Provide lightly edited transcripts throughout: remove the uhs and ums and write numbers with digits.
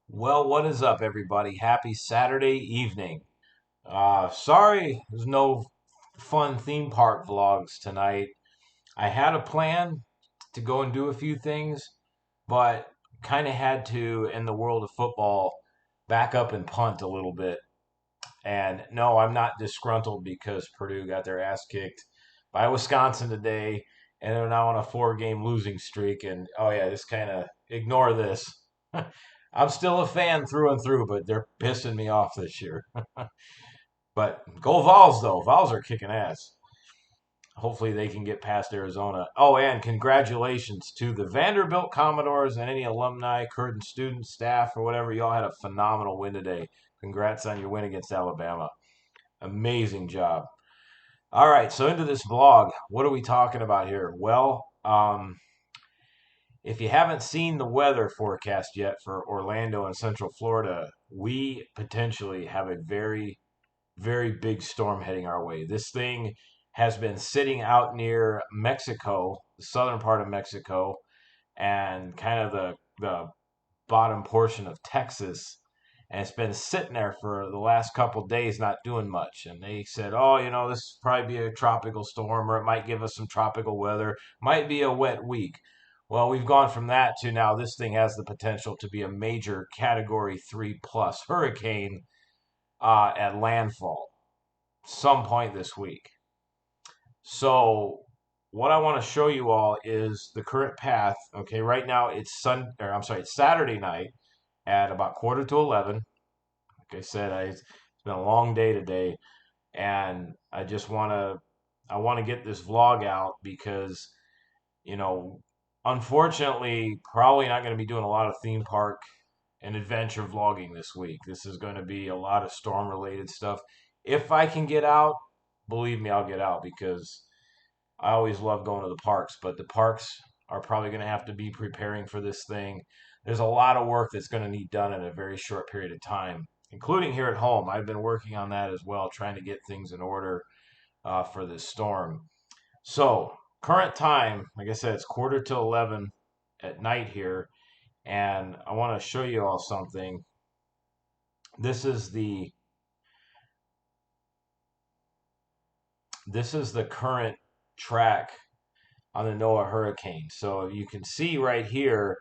Well, what is up, everybody? Happy Saturday evening. Sorry, there's no fun theme park vlogs tonight. I had a plan to go and do a few things, but kind of had to, in the world of football, back up and punt a little bit. And no, I'm not disgruntled because Purdue got their ass kicked by Wisconsin today, and they're now on a four-game losing streak. And oh yeah, just kind of ignore this. I'm still a fan through and through, but they're pissing me off this year. But go Vols though. Vols are kicking ass. Hopefully they can get past Arizona. Oh, and congratulations to the Vanderbilt Commodores and any alumni, current students, staff, or whatever. Y'all had a phenomenal win today. Congrats on your win against Alabama. Amazing job. All right, so into this vlog. What are we talking about here? Well, if you haven't seen the weather forecast yet for Orlando and Central Florida, we potentially have a very, very big storm heading our way. This thing has been sitting out near Mexico, the southern part of Mexico, and kind of the bottom portion of Texas. And it's been sitting there for the last couple of days, not doing much. And they said, oh, this probably be a tropical storm, or it might give us some tropical weather, might be a wet week. Well, we've gone from that to now this thing has the potential to be a major Category 3 plus hurricane at landfall some point this week. So what I want to show you all is the current path. Okay, right now it's Saturday night at about quarter to 11. Like I said, it's been a long day today, and I want to get this vlog out because you know, unfortunately, probably not going to be doing a lot of theme park and adventure vlogging this week. This is going to be a lot of storm related stuff. If I can get out, believe me, I'll get out because I always love going to the parks, but the parks are probably going to have to be preparing for this thing. There's a lot of work that's going to need done in a very short period of time, including here at home. I've been working on that as well, trying to get things in order for this storm. So, current time, like I said, it's quarter to 11 at night here, and I want to show you all something. This is the this is the current track on the NOAA Hurricane. So you can see right here,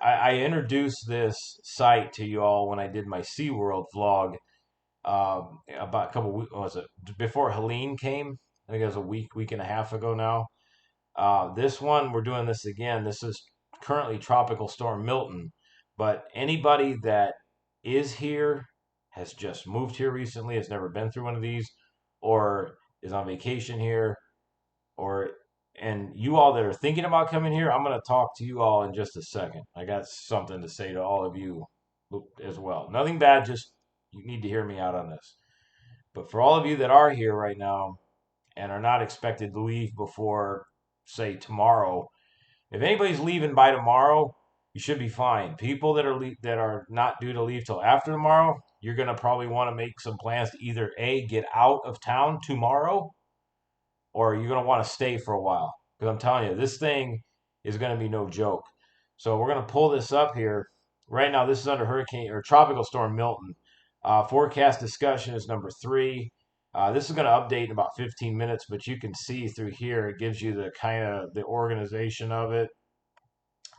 I introduced this site to you all when I did my SeaWorld vlog about a couple weeks, was it before Helene came? I think it was a week and a half ago now. This one, we're doing this again. This is currently Tropical Storm Milton, but anybody that is here, has just moved here recently, has never been through one of these, or is on vacation here, or and you all that are thinking about coming here, I'm going to talk to you all in just a second. I got something to say to all of you as well. Nothing bad, just you need to hear me out on this. But for all of you that are here right now and are not expected to leave before, say, tomorrow, if anybody's leaving by tomorrow, you should be fine. People that are not due to leave till after tomorrow, you're gonna probably want to make some plans to either A, get out of town tomorrow, or you're gonna want to stay for a while. Because I'm telling you, this thing is gonna be no joke. So we're gonna pull this up here. Right now, this is under Hurricane or Tropical Storm Milton. Forecast discussion is number 3. This is going to update in about 15 minutes, but you can see through here, it gives you the kind of the organization of it,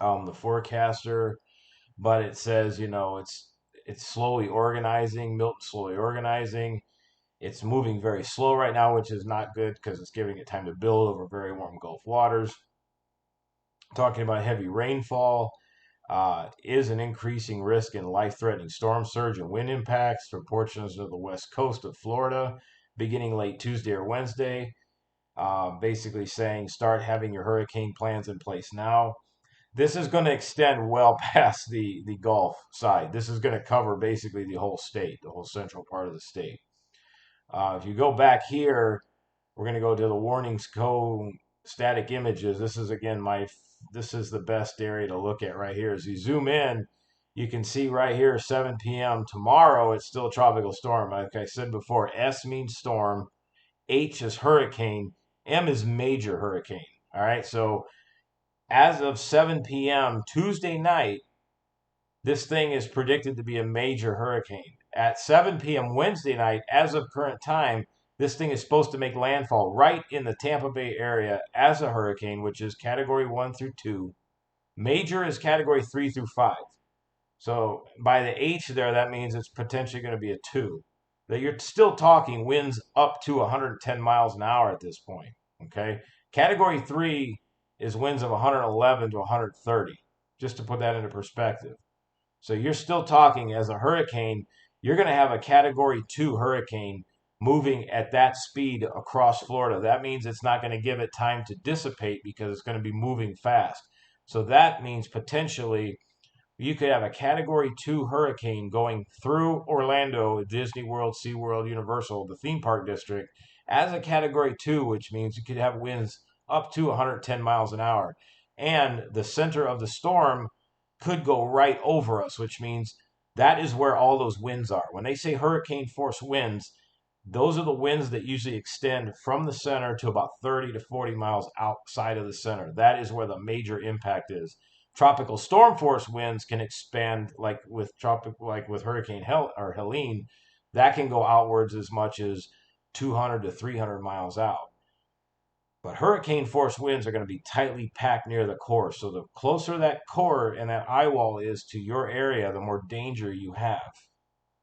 the forecaster, but it says, it's slowly organizing, Milton slowly organizing. It's moving very slow right now, which is not good because it's giving it time to build over very warm Gulf waters. Talking about heavy rainfall, is an increasing risk in life-threatening storm surge and wind impacts for portions of the west coast of Florida beginning late Tuesday or Wednesday. Basically saying start having your hurricane plans in place now. This is going to extend well past the Gulf side. This is going to cover basically the whole state, the whole central part of the state. If you go back here, we're going to go to the warnings code static images. This is again this is the best area to look at right here. As you zoom in, you can see right here 7 p.m. tomorrow. It's still a tropical storm. Like I said before, S means storm, H is hurricane, M is major hurricane. All right, so as of 7 p.m. Tuesday night, This thing is predicted to be a major hurricane. At 7 p.m. Wednesday night, as of current time, this thing is supposed to make landfall right in the Tampa Bay area as a hurricane, which is category 1 through 2. Major is category 3 through 5. So by the H there, that means it's potentially going to be a 2. That you're still talking winds up to 110 miles an hour at this point. Okay. Category 3 is winds of 111 to 130, just to put that into perspective. So you're still talking as a hurricane, you're going to have a category 2 hurricane moving at that speed across Florida. That means it's not going to give it time to dissipate because it's going to be moving fast. So that means potentially you could have a category 2 hurricane going through Orlando, Disney World, SeaWorld, Universal, the theme park district, as a category 2, which means you could have winds up to 110 miles an hour. And the center of the storm could go right over us, which means that is where all those winds are. When they say hurricane force winds, those are the winds that usually extend from the center to about 30 to 40 miles outside of the center. That is where the major impact is. Tropical storm force winds can expand like with Hurricane Helene, that can go outwards as much as 200 to 300 miles out. But hurricane force winds are going to be tightly packed near the core. So the closer that core and that eye wall is to your area, the more danger you have.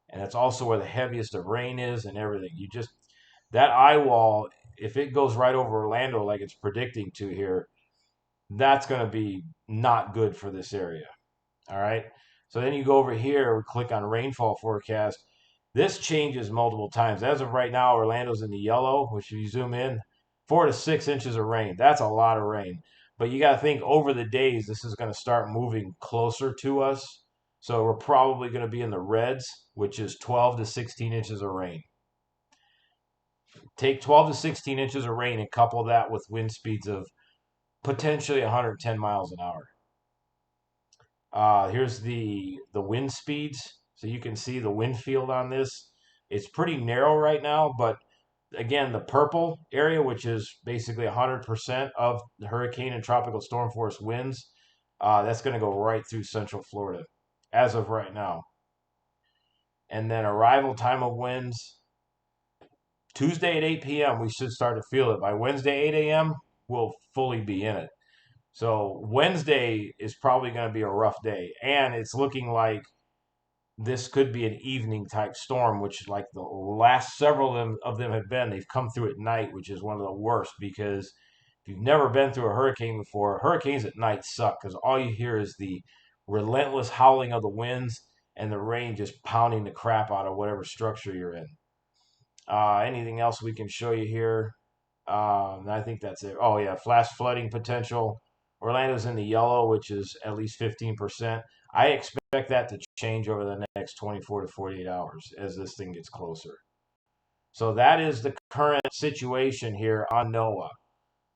And that's also where the heaviest of rain is and everything. That eye wall, if it goes right over Orlando like it's predicting to here, that's going to be not good for this area. All right. So then you go over here, we click on rainfall forecast. This changes multiple times. As of right now, Orlando's in the yellow, which if you zoom in, 4 to 6 inches of rain. That's a lot of rain. But you got to think over the days, this is going to start moving closer to us. So we're probably going to be in the reds, which is 12 to 16 inches of rain. Take 12 to 16 inches of rain and couple that with wind speeds of potentially 110 miles an hour. Here's the wind speeds. So you can see the wind field on this. It's pretty narrow right now, but again, the purple area, which is basically 100% of the hurricane and tropical storm force winds, that's going to go right through central Florida as of right now. And then arrival time of winds, Tuesday at 8 p.m., we should start to feel it. By Wednesday, 8 a.m., we'll fully be in it. So Wednesday is probably going to be a rough day. And it's looking like this could be an evening type storm, which like the last several of them have been. They've come through at night, which is one of the worst because if you've never been through a hurricane before, hurricanes at night suck because all you hear is the relentless howling of the winds and the rain just pounding the crap out of whatever structure you're in. Anything else we can show you here? I think that's it. Oh, yeah, flash flooding potential. Orlando's in the yellow, which is at least 15%. I expect that to change over the next 24 to 48 hours as this thing gets closer. So that is the current situation here on NOAA.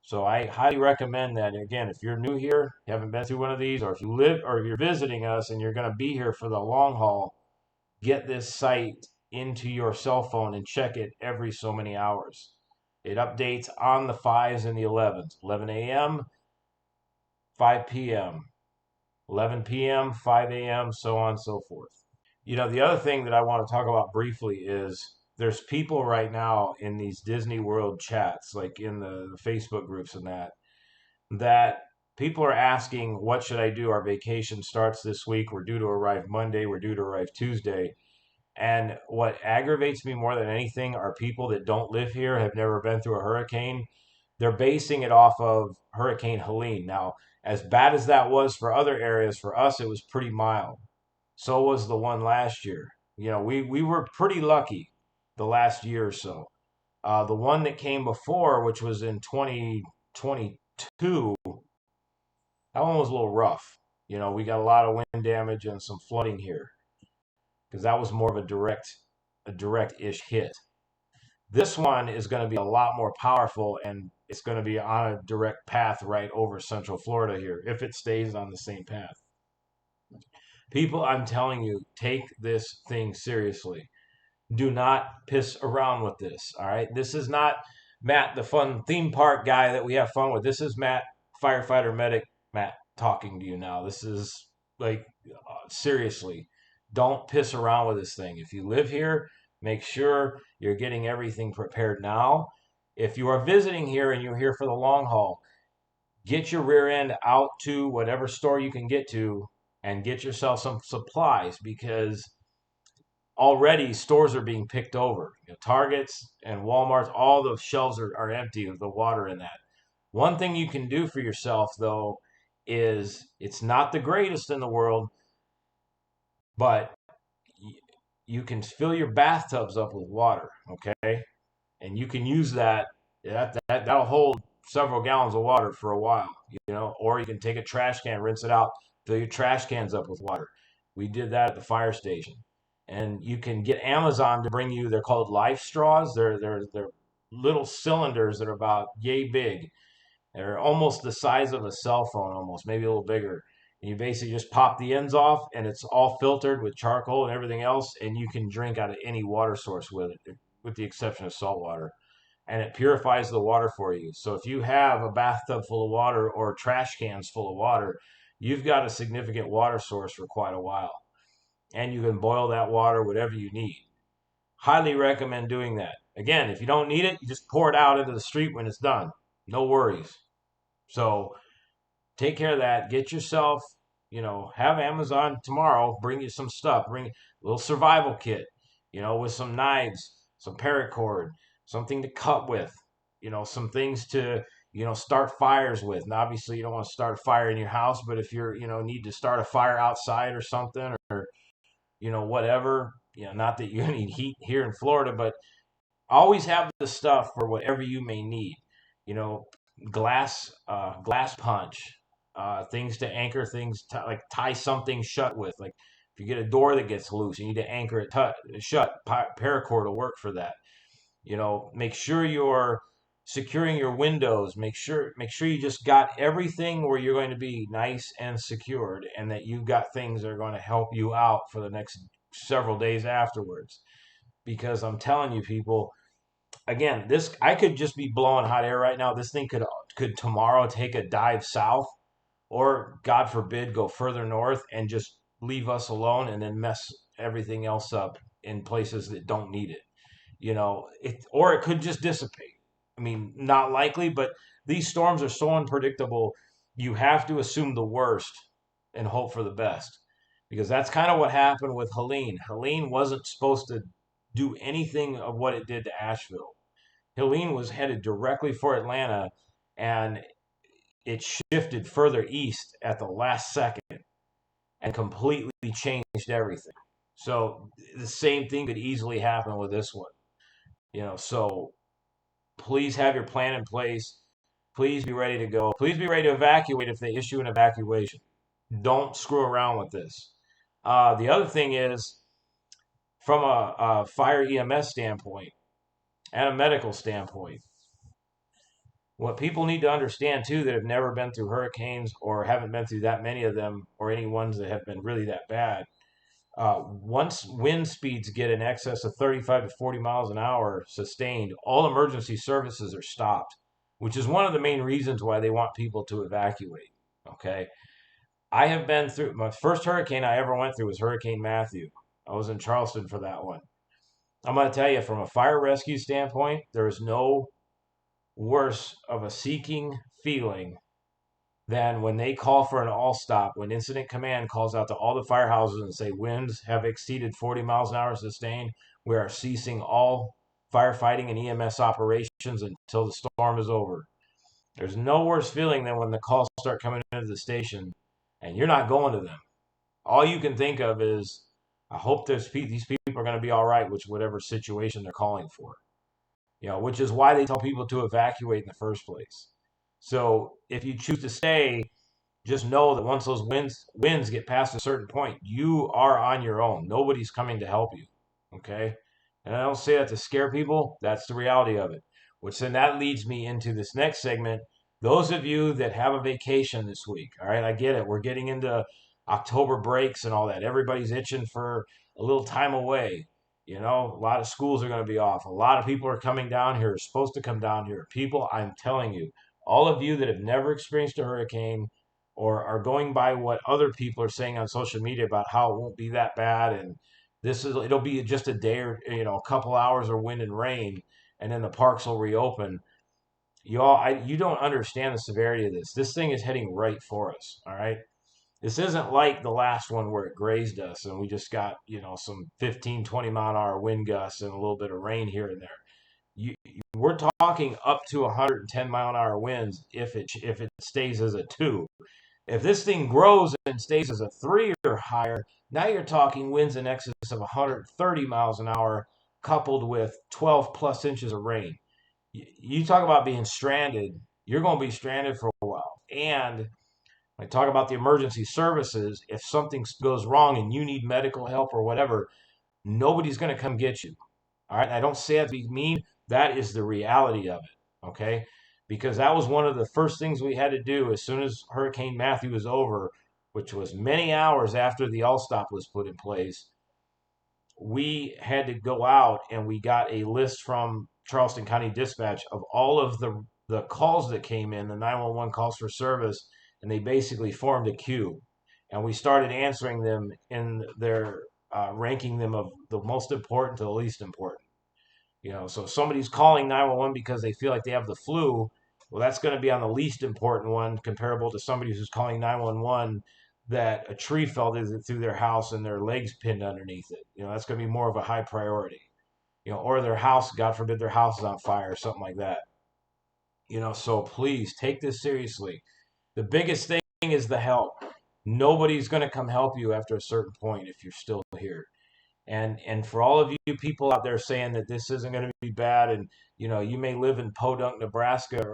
So I highly recommend that. Again, if you're new here, you haven't been through one of these, or if you live or if you're visiting us and you're going to be here for the long haul, get this site into your cell phone and check it every so many hours. It updates on the 5s and the 11s, 11 a.m., 5 p.m., 11 p.m., 5 a.m., so on and so forth. The other thing that I want to talk about briefly is there's people right now in these Disney World chats, like in the Facebook groups and that people are asking, what should I do? Our vacation starts this week. We're due to arrive Monday. We're due to arrive Tuesday. And what aggravates me more than anything are people that don't live here, have never been through a hurricane. They're basing it off of Hurricane Helene. Now, as bad as that was for other areas, for us, it was pretty mild. So was the one last year. We were pretty lucky the last year or so. The one that came before, which was in 2022, that one was a little rough. We got a lot of wind damage and some flooding here because that was more of a direct-ish hit. This one is going to be a lot more powerful, and it's going to be on a direct path right over Central Florida here, if it stays on the same path. People, I'm telling you, take this thing seriously. Do not piss around with this, all right? This is not Matt, the fun theme park guy that we have fun with. This is Matt, firefighter medic Matt, talking to you now. This is Like, seriously, don't piss around with this thing. If you live here, make sure you're getting everything prepared now. If you are visiting here and you're here for the long haul, get your rear end out to whatever store you can get to and get yourself some supplies, because already stores are being picked over. Targets and Walmarts, all the shelves are empty of the water in that. One thing you can do for yourself, though, is it's not the greatest in the world, but you can fill your bathtubs up with water, okay? And you can use that. That'll hold several gallons of water for a while, Or you can take a trash can, rinse it out, fill your trash cans up with water. We did that at the fire station, and you can get Amazon to bring you. They're called life straws. They're little cylinders that are about yay big. They're almost the size of a cell phone, almost maybe a little bigger. And you basically just pop the ends off, and it's all filtered with charcoal and everything else, and you can drink out of any water source with it, with the exception of salt water, and it purifies the water for you. So if you have a bathtub full of water or trash cans full of water, you've got a significant water source for quite a while. And you can boil that water, whatever you need. Highly recommend doing that. Again, if you don't need it, you just pour it out into the street when it's done. No worries. So take care of that. Get yourself, have Amazon tomorrow bring you some stuff. Bring a little survival kit, with some knives, some paracord, something to cut with, some things to, start fires with. And obviously, you don't want to start a fire in your house, but if you're, need to start a fire outside or something, or, whatever, not that you need heat here in Florida, but always have the stuff for whatever you may need. You know, glass punch, things to anchor things, like tie something shut with. Like if you get a door that gets loose, you need to anchor it shut. Paracord will work for that. Make sure you're securing your windows. Make sure you just got everything where you're going to be nice and secured, and that you've got things that are going to help you out for the next several days afterwards. Because I'm telling you, people, again, this I could just be blowing hot air right now. This thing could tomorrow take a dive south, or God forbid, go further north and just leave us alone and then mess everything else up in places that don't need it. Or it could just dissipate. I mean, not likely, but these storms are so unpredictable. You have to assume the worst and hope for the best, because that's kind of what happened with Helene. Helene wasn't supposed to do anything of what it did to Asheville. Helene was headed directly for Atlanta, and it shifted further east at the last second and completely changed everything. So the same thing could easily happen with this one. So please have your plan in place. Please be ready to go. Please be ready to evacuate if they issue an evacuation. Don't screw around with this. The other thing is, from a fire EMS standpoint and a medical standpoint, what people need to understand too, that have never been through hurricanes or haven't been through that many of them, or any ones that have been really that bad, once wind speeds get in excess of 35 to 40 miles an hour sustained, all emergency services are stopped, which is one of the main reasons why they want people to evacuate. Okay. I have been through, my first hurricane I ever went through was Hurricane Matthew. I was in Charleston for that one. I'm going to tell you, from a fire rescue standpoint, there is no worse of a seeking feeling than when they call for an all stop, when incident command calls out to all the firehouses and say winds have exceeded 40 miles an hour sustained. We are ceasing all firefighting and EMS operations until the storm is over. There's no worse feeling than when the calls start coming into the station and you're not going to them. All you can think of is, I hope these people are going to be all right, with whatever situation they're calling for. Which is why they tell people to evacuate in the first place. So if you choose to stay, just know that once those winds get past a certain point, you are on your own. Nobody's coming to help you. Okay? And I don't say that to scare people. That's the reality of it. Which then that leads me into this next segment. Those of you that have a vacation this week, all right, I get it. We're getting into October breaks and all that. Everybody's itching for a little time away. A lot of schools are going to be off. A lot of people are coming down here, are supposed to come down here. People, I'm telling you, all of you that have never experienced a hurricane, or are going by what other people are saying on social media about how it won't be that bad, and it'll be just a day or a couple hours of wind and rain, and then the parks will reopen. You don't understand the severity of this. This thing is heading right for us. All right. This isn't like the last one where it grazed us and we just got, some 15, 20-mile-an-hour wind gusts and a little bit of rain here and there. We're talking up to 110-mile-an-hour winds if it stays as a 2. If this thing grows and stays as a 3 or higher, now you're talking winds in excess of 130 miles an hour coupled with 12 plus inches of rain. You talk about being stranded, you're going to be stranded for a while. And I talk about the emergency services. If something goes wrong and you need medical help or whatever, nobody's going to come get you. All right. I don't say that to be mean. That is the reality of it. Okay. Because that was one of the first things we had to do as soon as Hurricane Matthew was over, which was many hours after the all stop was put in place. We had to go out and we got a list from Charleston County Dispatch of all of the calls that came in, the 911 calls for service, and they basically formed a queue. And we started answering them in their ranking them of the most important to the least important. So if somebody's calling 911 because they feel like they have the flu, well, that's going to be on the least important one, comparable to somebody who's calling 911 that a tree fell through their house and their legs pinned underneath it. That's going to be more of a high priority. Or their house, God forbid, their house is on fire or something like that. So please take this seriously. The biggest thing is the help. Nobody's going to come help you after a certain point if you're still here. And for all of you people out there saying that this isn't going to be bad, and you may live in Podunk, Nebraska,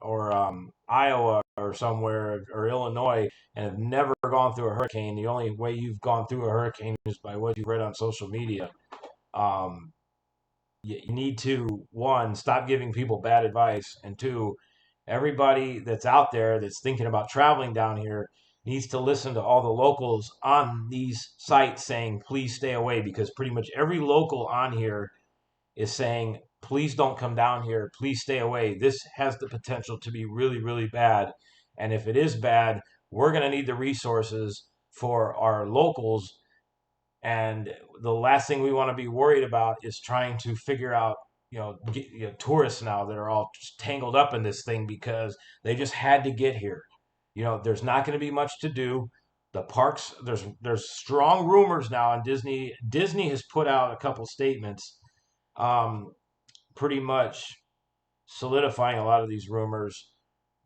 or Iowa or somewhere, or Illinois, and have never gone through a hurricane. The only way you've gone through a hurricane is by what you've read on social media. Um, you need to, one, stop giving people bad advice, and two, everybody that's out there that's thinking about traveling down here needs to listen to all the locals on these sites saying please stay away, because pretty much every local on here is saying please don't come down here, please stay away. This has the potential to be really, really bad, and if it is bad, we're going to need the resources for our locals. And the last thing we want to be worried about is trying to figure out, tourists now that are all tangled up in this thing because they just had to get here. There's not going to be much to do. The parks, there's strong rumors now on Disney. Disney has put out a couple statements, pretty much solidifying a lot of these rumors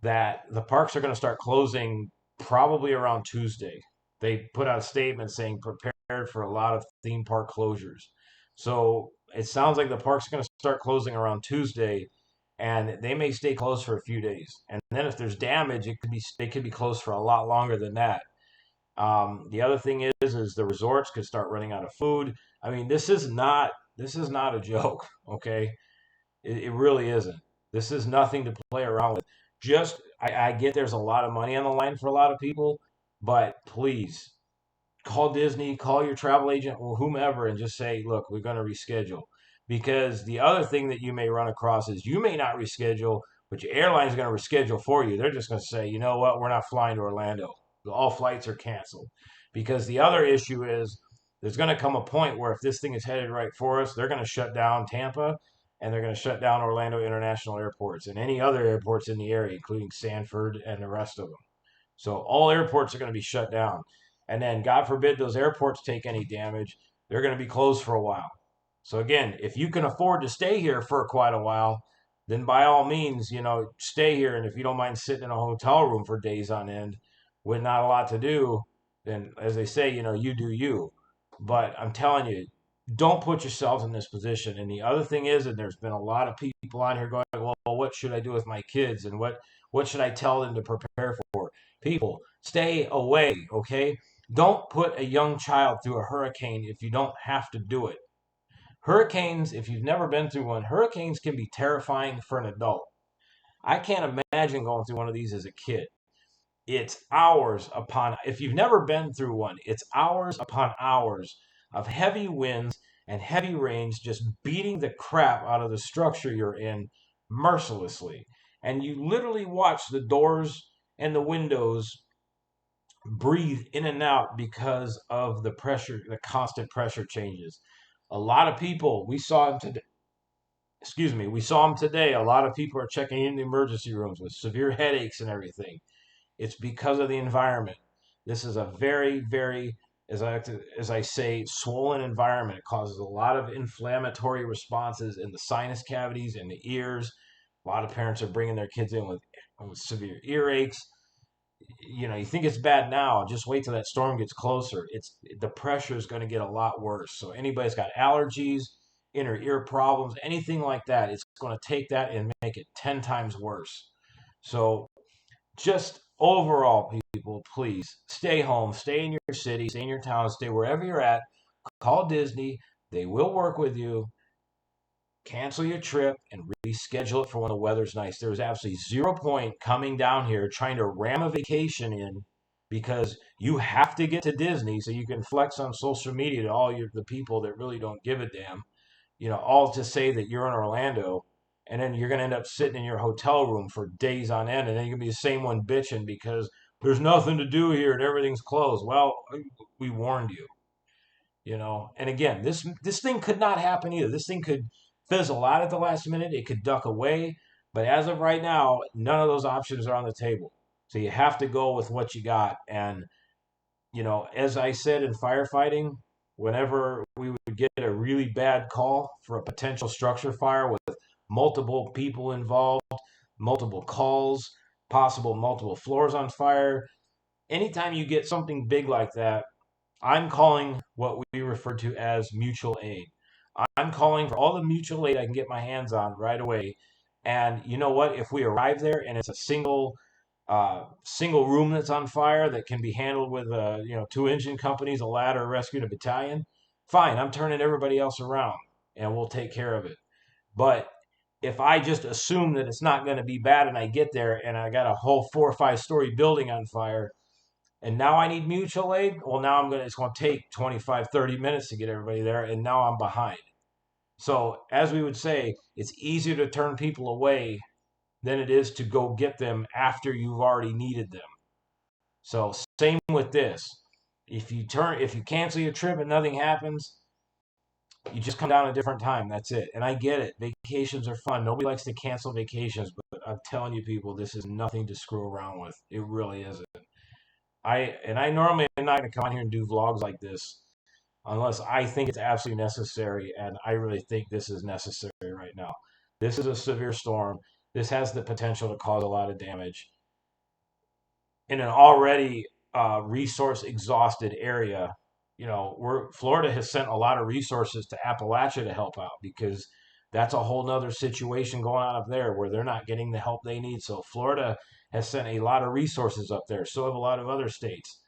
that the parks are going to start closing probably around Tuesday. They put out a statement saying prepare for a lot of theme park closures. So it sounds like the park's going to start closing around Tuesday, and they may stay closed for a few days. And then if there's damage, they could be closed for a lot longer than that. The other thing is the resorts could start running out of food. I mean, this is not a joke. Okay, it really isn't. This is nothing to play around with. I get there's a lot of money on the line for a lot of people, but please call Disney, call your travel agent or whomever, and just say, look, we're going to reschedule. Because the other thing that you may run across is you may not reschedule, but your airline's going to reschedule for you. They're just going to say, you know what, we're not flying to Orlando. All flights are canceled. Because the other issue is there's going to come a point where if this thing is headed right for us, they're going to shut down Tampa, and they're going to shut down Orlando International Airports and any other airports in the area, including Sanford and the rest of them. So all airports are going to be shut down. And then, God forbid, those airports take any damage, they're going to be closed for a while. So again, if you can afford to stay here for quite a while, then by all means, stay here. And if you don't mind sitting in a hotel room for days on end with not a lot to do, then as they say, you do you. But I'm telling you, don't put yourselves in this position. And the other thing is, and there's been a lot of people on here going, well, what should I do with my kids? And what should I tell them to prepare for? People, stay away, okay? Don't put a young child through a hurricane if you don't have to do it. Hurricanes, if you've never been through one, hurricanes can be terrifying for an adult. I can't imagine going through one of these as a kid. It's hours upon, if you've never been through one, it's hours upon hours of heavy winds and heavy rains just beating the crap out of the structure you're in mercilessly. And you literally watch the doors and the windows breathe in and out because of the pressure, the constant pressure changes. A lot of people, we saw them today. Excuse me, we saw them today. A lot of people are checking in the emergency rooms with severe headaches and everything. It's because of the environment. This is a very, very, as I say, swollen environment. It causes a lot of inflammatory responses in the sinus cavities and the ears. A lot of parents are bringing their kids in with severe earaches. You think it's bad now. Just wait till that storm gets closer. The pressure is going to get a lot worse. So anybody's got allergies, inner ear problems, anything like that, it's going to take that and make it 10 times worse. So just overall, people, please stay home, stay in your city, stay in your town, stay wherever you're at. Call Disney. They will work with you. Cancel your trip and reschedule it for when the weather's nice. There's absolutely 0 point coming down here trying to ram a vacation in because you have to get to Disney so you can flex on social media to all the people that really don't give a damn. All to say that you're in Orlando, and then you're going to end up sitting in your hotel room for days on end, and then you're going to be the same one bitching because there's nothing to do here and everything's closed. Well, we warned you. And again, this thing could not happen either. This thing could fizzle out at the last minute. It could duck away. But as of right now, none of those options are on the table. So you have to go with what you got. And, as I said in firefighting, whenever we would get a really bad call for a potential structure fire with multiple people involved, multiple calls, possible multiple floors on fire, anytime you get something big like that, I'm calling what we refer to as mutual aid. I'm calling for all the mutual aid I can get my hands on right away. And you know what? If we arrive there and it's a single room that's on fire that can be handled with 2 engine companies, a ladder, a rescue, and a battalion, fine. I'm turning everybody else around and we'll take care of it. But if I just assume that it's not going to be bad and I get there and I got a whole 4 or 5 story building on fire, and now I need mutual aid, well, now it's going to take 25, 30 minutes to get everybody there, and now I'm behind. So, as we would say, it's easier to turn people away than it is to go get them after you've already needed them. So, same with this. If you cancel your trip and nothing happens, you just come down a different time. That's it. And I get it. Vacations are fun. Nobody likes to cancel vacations, but I'm telling you, people, this is nothing to screw around with. It really isn't. I normally am not going to come on here and do vlogs like this unless I think it's absolutely necessary, and I really think this is necessary right now. This is a severe storm. This has the potential to cause a lot of damage in an already resource exhausted area. Florida has sent a lot of resources to Appalachia to help out because that's a whole nother situation going on up there where they're not getting the help they need. So Florida has sent a lot of resources up there. So have a lot of other states.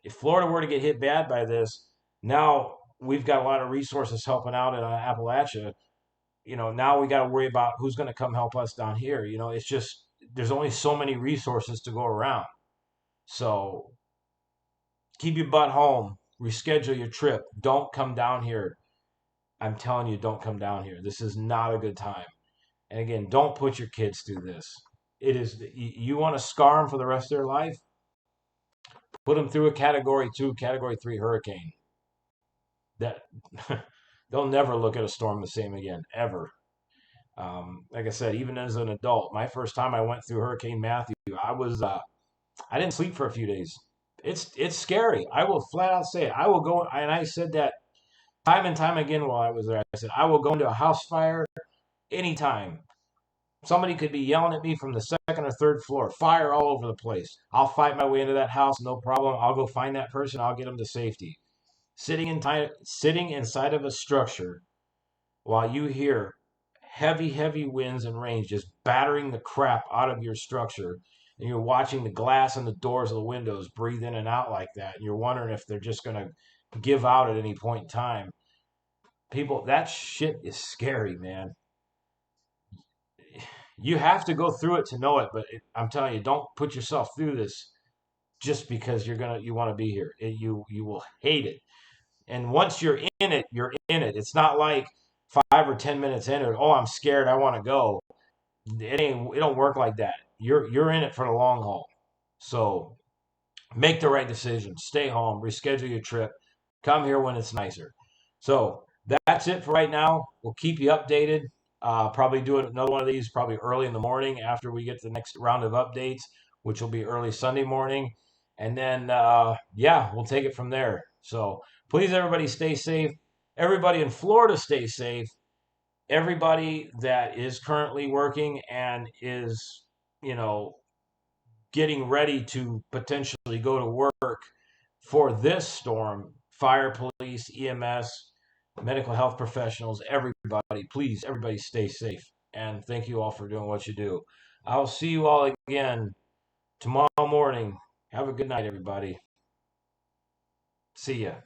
If Florida were to get hit bad by this, now we've got a lot of resources helping out in Appalachia. Now we got to worry about who's going to come help us down here. It's just there's only so many resources to go around. So keep your butt home. Reschedule your trip. Don't come down here. I'm telling you, don't come down here. This is not a good time. And again, don't put your kids through this. It is you want to scar them for the rest of their life? Put them through a Category 2, Category 3 hurricane. That they'll never look at a storm the same again, ever. Like I said, even as an adult, my first time I went through Hurricane Matthew, I didn't sleep for a few days. It's scary. I will flat out say it. I will go, and I said that time and time again while I was there. I said I will go into a house fire anytime. Somebody could be yelling at me from the second or third floor, fire all over the place. I'll fight my way into that house, no problem. I'll go find that person. I'll get them to safety. Sitting inside of a structure while you hear heavy, heavy winds and rains just battering the crap out of your structure, and you're watching the glass and the doors of the windows breathe in and out like that, and you're wondering if they're just going to give out at any point in time. People, that shit is scary, man. You have to go through it to know it, but I'm telling you, don't put yourself through this just because you want to be here. You will hate it. And once you're in it, you're in it. It's not like 5 or 10 minutes in it. Oh, I'm scared. I want to go. It don't work like that. You're in it for the long haul. So make the right decision. Stay home. Reschedule your trip. Come here when it's nicer. So that's it for right now. We'll keep you updated. Probably do another one of these probably early in the morning after we get to the next round of updates, which will be early Sunday morning. And then, yeah, we'll take it from there. So please, everybody, stay safe. Everybody in Florida, stay safe. Everybody that is currently working and is, you know, getting ready to potentially go to work for this storm, fire, police, EMS, medical health professionals, everybody, please, everybody stay safe. And thank you all for doing what you do. I'll see you all again tomorrow morning. Have a good night, everybody. See ya.